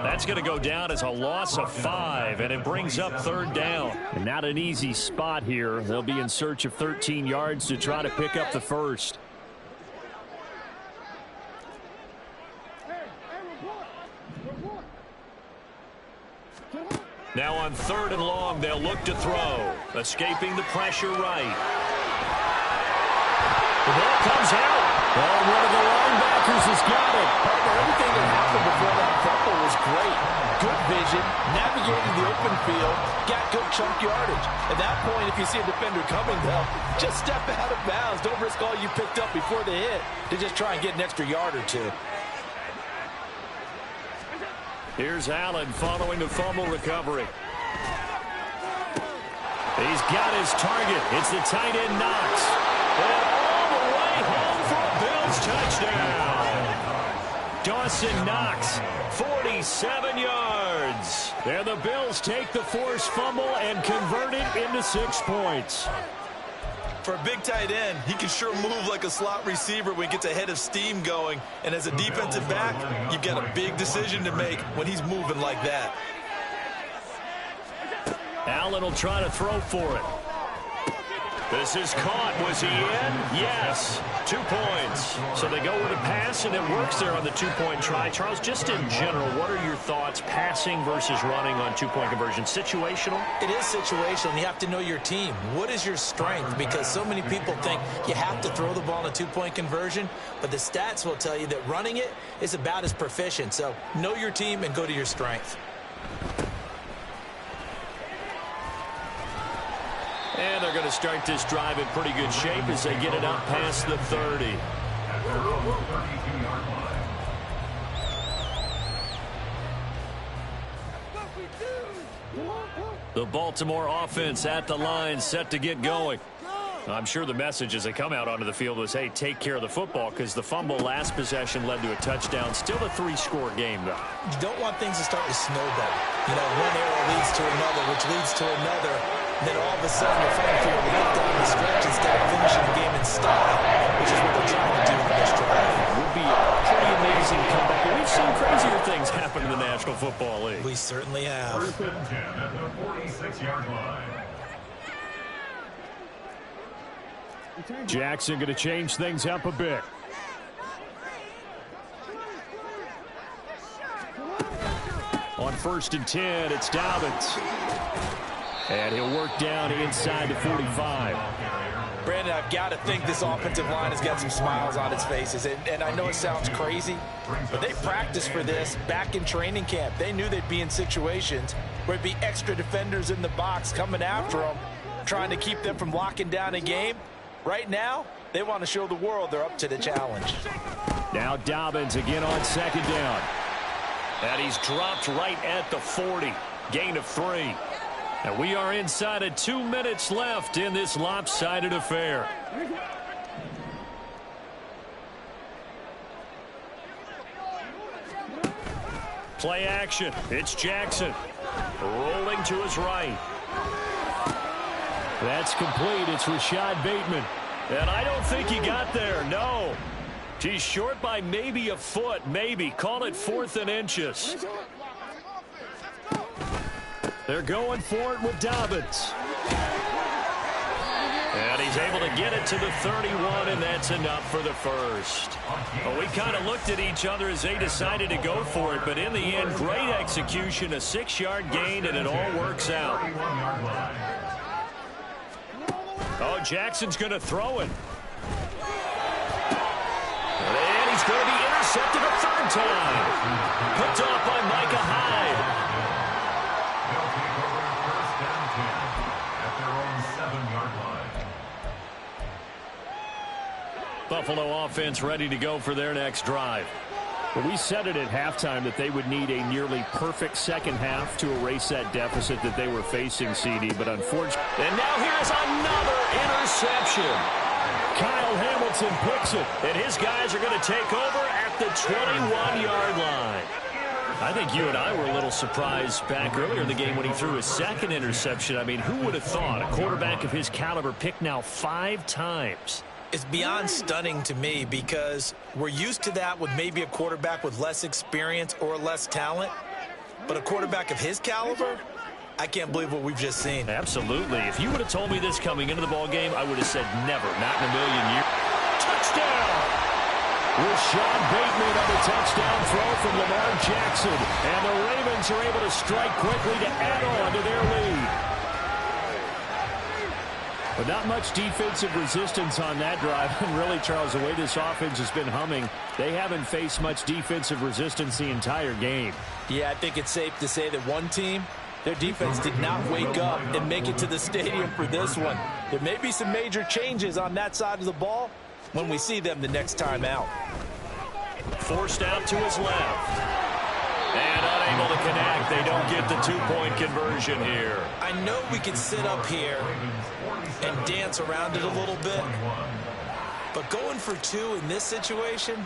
That's going to go down as a loss of 5, and it brings up 3rd down. And not an easy spot here. They'll be in search of 13 yards to try to pick up the first. Now on 3rd and long, they'll look to throw. Escaping the pressure right. The ball comes out. And one of the linebackers has got it. Partner, everything that happened before that fumble was great. Good vision, navigating the open field, got good chunk yardage. At that point, if you see a defender coming, though, just step out of bounds. Don't risk all you picked up before the hit to just try and get an extra yard or two. Here's Allen following the fumble recovery. He's got his target. It's the tight end Knox. And all the way home for a Bills touchdown. Dawson Knox, 47 yards. And the Bills take the forced fumble and convert it into 6 points. For a big tight end, he can sure move like a slot receiver when he gets a head of steam going. And as a defensive back, you've got a big decision to make when he's moving like that. Allen will try to throw for it. This is caught. Was he in? Yes. 2 points. So they go with a pass, and it works there on the 2-point try. Charles, just in general, what are your thoughts passing versus running on 2-point conversion? Situational? It is situational. You have to know your team. What is your strength? Because so many people think you have to throw the ball in a 2-point conversion, but the stats will tell you that running it is about as proficient. So know your team and go to your strength. And they're going to start this drive in pretty good shape as they get it up past the 30. The Baltimore offense at the line, set to get going. I'm sure the message as they come out onto the field was, hey, take care of the football, because the fumble last possession led to a touchdown. Still a 3-score game, though. You don't want things to start to snowball. You know, one arrow leads to another, which leads to another. Then all of a sudden, you're fighting for your life down the stretch instead of finishing the game in style, which is what they're trying to do in this drive. It would be a pretty amazing comeback. But we've seen crazier things happen in the National Football League. We certainly have. 1st and 10 at the 46-yard line. Jackson going to change things up a bit. On 1st and 10, it's Dobbins. And he'll work down inside the 45. Brandon, I've got to think this offensive line has got some smiles on its faces. And I know it sounds crazy, but they practiced for this back in training camp. They knew they'd be in situations where it'd be extra defenders in the box coming after them, trying to keep them from locking down a game. Right now, they want to show the world they're up to the challenge. Now Dobbins again on second down. And he's dropped right at the 40. Gain of 3. And we are inside of 2 minutes left in this lopsided affair. Play action. It's Jackson. Rolling to his right. That's complete. It's Rashad Bateman. And I don't think he got there. No. He's short by maybe a foot. Maybe. Call it 4th and inches. They're going for it with Dobbins. And he's able to get it to the 31, and that's enough for the first. Well, we kind of looked at each other as they decided to go for it, but in the end, great execution, a 6-yard gain, and it all works out. Oh, Jackson's going to throw it. And he's going to be intercepted a 3rd time. Picked off by Micah Hyde. Buffalo offense ready to go for their next drive. Well, we said it at halftime that they would need a nearly perfect second half to erase that deficit that they were facing, CD, but unfortunately. And now here's another interception. Kyle Hamilton picks it. And his guys are going to take over at the 21-yard line. I think you and I were a little surprised back earlier in the game when he threw his 2nd interception. I mean, who would have thought a quarterback of his caliber picked now 5 times? It's beyond stunning to me because we're used to that with maybe a quarterback with less experience or less talent. But a quarterback of his caliber, I can't believe what we've just seen. Absolutely. If you would have told me this coming into the ball game, I would have said never, not in a million years. Touchdown! Rashad Bateman on the touchdown throw from Lamar Jackson. And the Ravens are able to strike quickly to add on to their lead. But not much defensive resistance on that drive. And really, Charles, the way this offense has been humming, they haven't faced much defensive resistance the entire game. Yeah, I think it's safe to say that one team, their defense did not wake up and make it to the stadium for this one. There may be some major changes on that side of the ball when we see them the next time out. Forced out to his left. And unable to connect. They don't get the 2-point conversion here. I know we can sit up here and dance around it a little bit, but going for 2 in this situation,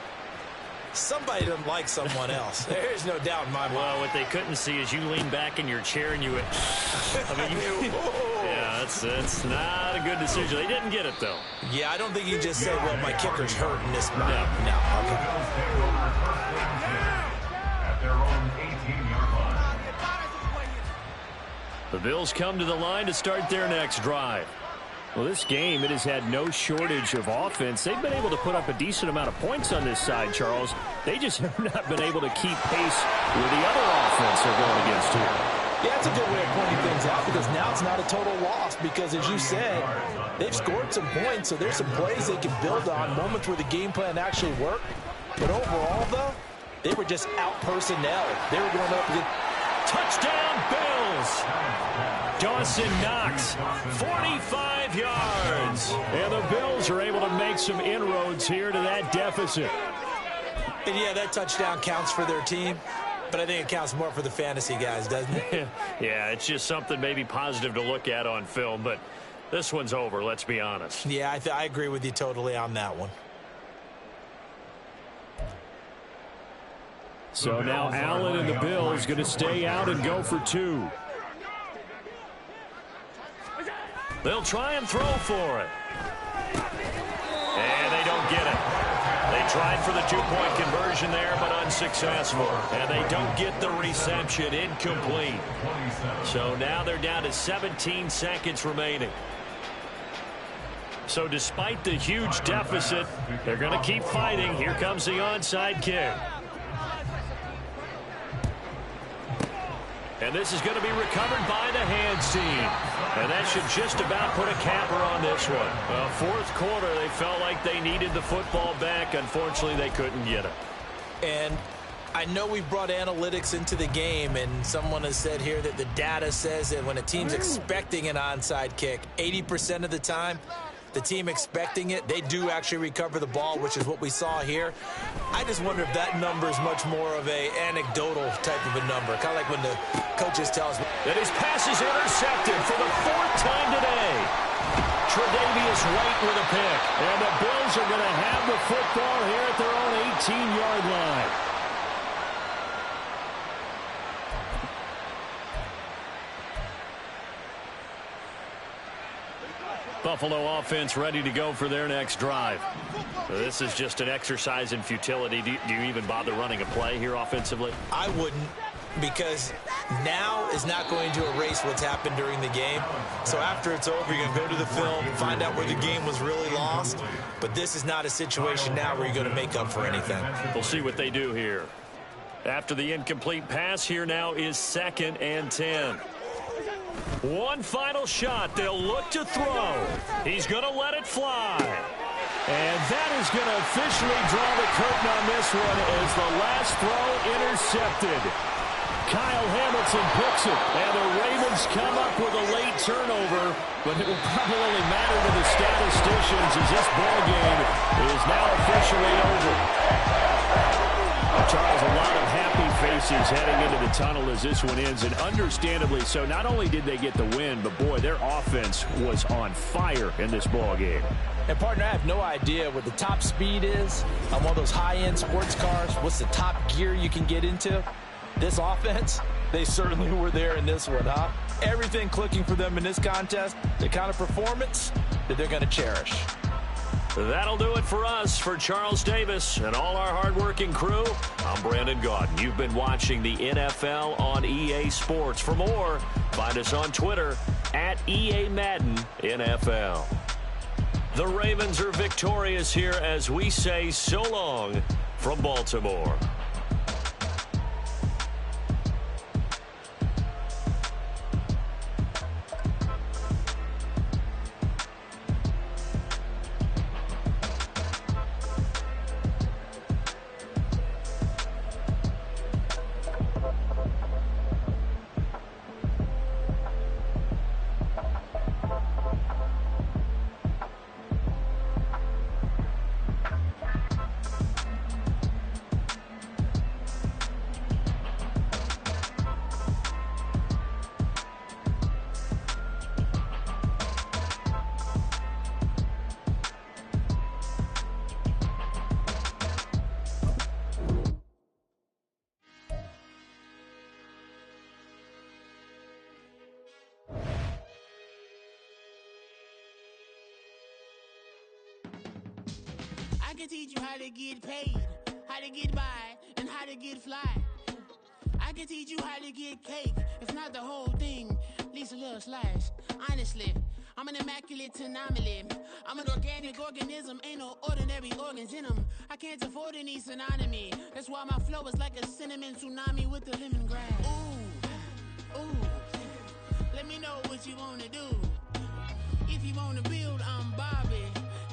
somebody doesn't like someone else. There's no doubt in my mind. Well, what they couldn't see is you lean back in your chair and you went, I mean, yeah, that's not a good decision. They didn't get it, though. Yeah, I don't think you just said, well, my kicker's hurt in this. No. The Bills come to the line to start their next drive. Well, this game, it has had no shortage of offense. They've been able to put up a decent amount of points on this side, Charles. They just have not been able to keep pace with the other offense they're going against here. Yeah, that's a good way of pointing things out because now it's not a total loss because, as you said, they've scored some points, so there's some plays they can build on, moments where the game plan actually worked. But overall, though, they were just out-personnel. They were going up against touchdown Bills. Dawson Knox, 45 yards. And the Bills are able to make some inroads here to that deficit. And yeah, that touchdown counts for their team, but I think it counts more for the fantasy guys, doesn't it? Yeah, it's just something maybe positive to look at on film, but this one's over, let's be honest. Yeah, I agree with you totally on that one. So now Allen and the Bills going to stay out and go for 2. They'll try and throw for it. And they don't get it. They tried for the 2-point conversion there, but unsuccessful. And they don't get the reception. Incomplete. So now they're down to 17 seconds remaining. So despite the huge deficit, they're going to keep fighting. Here comes the onside kick. And this is going to be recovered by the hands team. And that should just about put a capper on this one. Well, fourth quarter, they felt like they needed the football back. Unfortunately, they couldn't get it. And I know we brought analytics into the game, and someone has said here that the data says that when a team's expecting an onside kick, 80% of the time, the team expecting it, they do actually recover the ball, which is what we saw here. I just wonder if that number is much more of a anecdotal type of a number, kind of like when the coaches tell us. And his pass is intercepted for the 4th time today. Tre'Davious White with a pick. And the Bills are going to have the football here at their own 18-yard line. Buffalo offense ready to go for their next drive. So this is just an exercise in futility. Do you even bother running a play here offensively? I wouldn't, because now is not going to erase what's happened during the game. So after it's over, you're going to go to the film, find out where the game was really lost. But this is not a situation now where you're going to make up for anything. We'll see what they do here. After the incomplete pass, here now is 2nd and 10. One final shot. They'll look to throw. He's going to let it fly. And that is going to officially draw the curtain on this one as the last throw intercepted. Kyle Hamilton picks it, and the Ravens come up with a late turnover, but it will probably only matter to the statisticians as this ball game is now officially over. Charles, a lot of happy faces heading into the tunnel as this one ends, and understandably so. Not only did they get the win, but boy, their offense was on fire in this ball game. And partner, I have no idea what the top speed is on one of those high-end sports cars. What's the top gear you can get into? This offense, they certainly were there in this one, huh? Everything clicking for them in this contest, the kind of performance that they're going to cherish. That'll do it for us. For Charles Davis and all our hardworking crew, I'm Brandon Gaudin. You've been watching the NFL on EA Sports. For more, find us on Twitter at EA Madden NFL. The Ravens are victorious here as we say so long from Baltimore. I can teach you how to get paid, how to get by, and how to get fly. I can teach you how to get cake, if not the whole thing, at least a little slice. Honestly, I'm an immaculate anomaly. I'm an organic organism, ain't no ordinary organs in them. I can't afford any synonymy. That's why my flow is like a cinnamon tsunami with the lemongrass. Ooh, ooh, let me know what you wanna do. If you wanna build, I'm Bobby.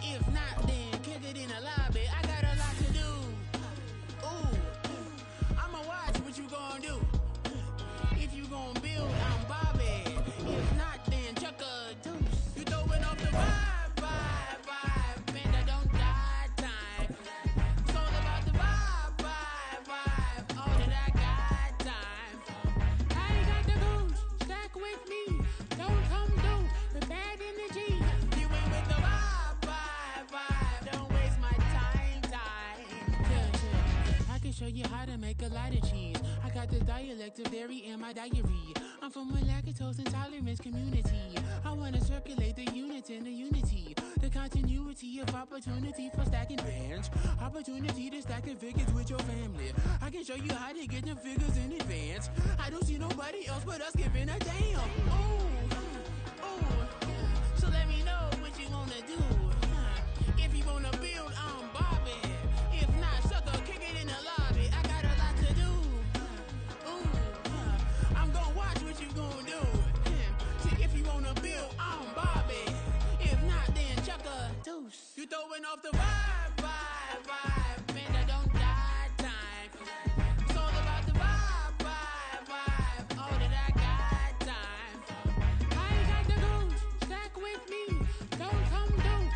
If not, then kick it in the lobby. I got a lot to do. Ooh, I'ma watch what you gonna do. If you gonna build, I'm Bobby. If not, then chuck a deuce. You throwing off the vibe, man, I don't die time. It's all about the vibe, all that I got time. I ain't got the goose, stack with me. Don't come through with bad energy. You ain't with the vibe, don't waste my time. Yeah. I can show you how to make a lot of cheese. I got the dialect of dairy in my diary. I'm from a lactose intolerance community. I wanna circulate the units and the unity. The continuity of opportunity for stacking bands. Opportunity to stack the figures with your family. I can show you how to get the figures in advance. I don't see nobody else but us giving a damn. Ooh. So let me know what you wanna do. If you wanna build, I'm Bobby. If not, sucker, kick it in the lobby. I got a lot to do. I'm gonna watch what you gonna do. See, if you wanna build, I'm Bobby. If not, then chuck a deuce. You throwing off the vibe, man, I don't die time. It's all about the vibe, all that I got time. I ain't got the goose, stack with me. Don't come through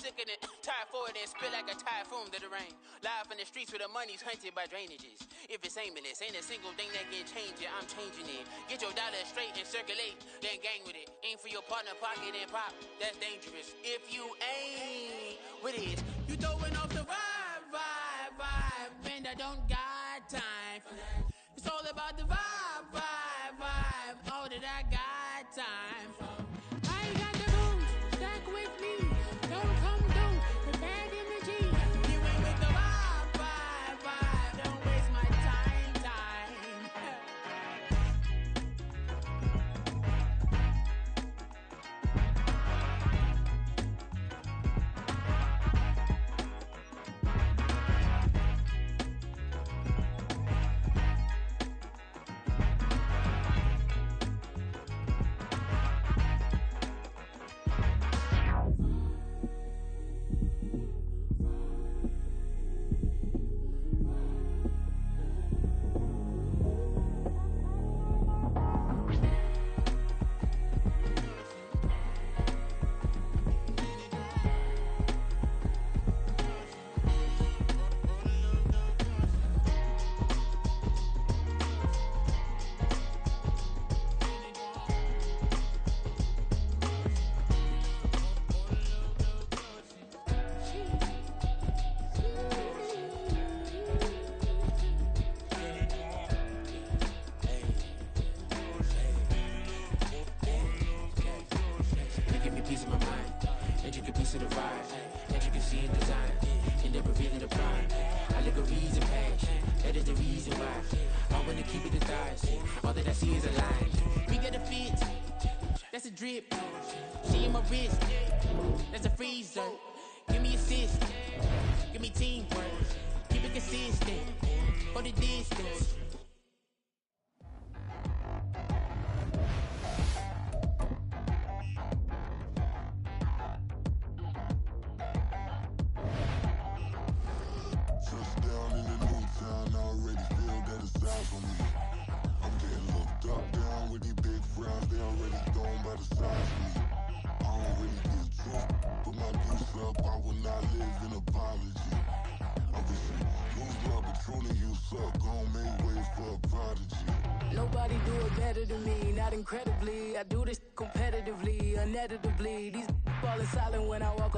sicker than tire forward and spit like a typhoon to the rain. Live in the streets where the money's hunted by drainages. If it's aimless, ain't a single thing that can change it. I'm changing it. Get your dollar straight and circulate, then gang with it. Aim for your partner, pocket and pop. That's dangerous. If you ain't with it, you throwing off the vibe, and I don't got time for that. It's all about the vibe, all that I got time for. I got the booze, stuck with me. Don't come through with bad energy. You ain't with the vibe, don't waste my time. Drip, she in my wrist, that's a freezer. Give me assist, give me teamwork, keep it consistent, for the distance. Touchdown in the new town, I already feel that it's eyes on me. I'm getting looked up, down with these big frowns, they already thrown by the size of me. I don't really give truth, put my deuce up, I will not live in apology. Obviously, lose love, but truly you suck, gon' make way for a prodigy. Nobody do it better than me, not incredibly. I do this competitively, uneditably. These falling silent when I walk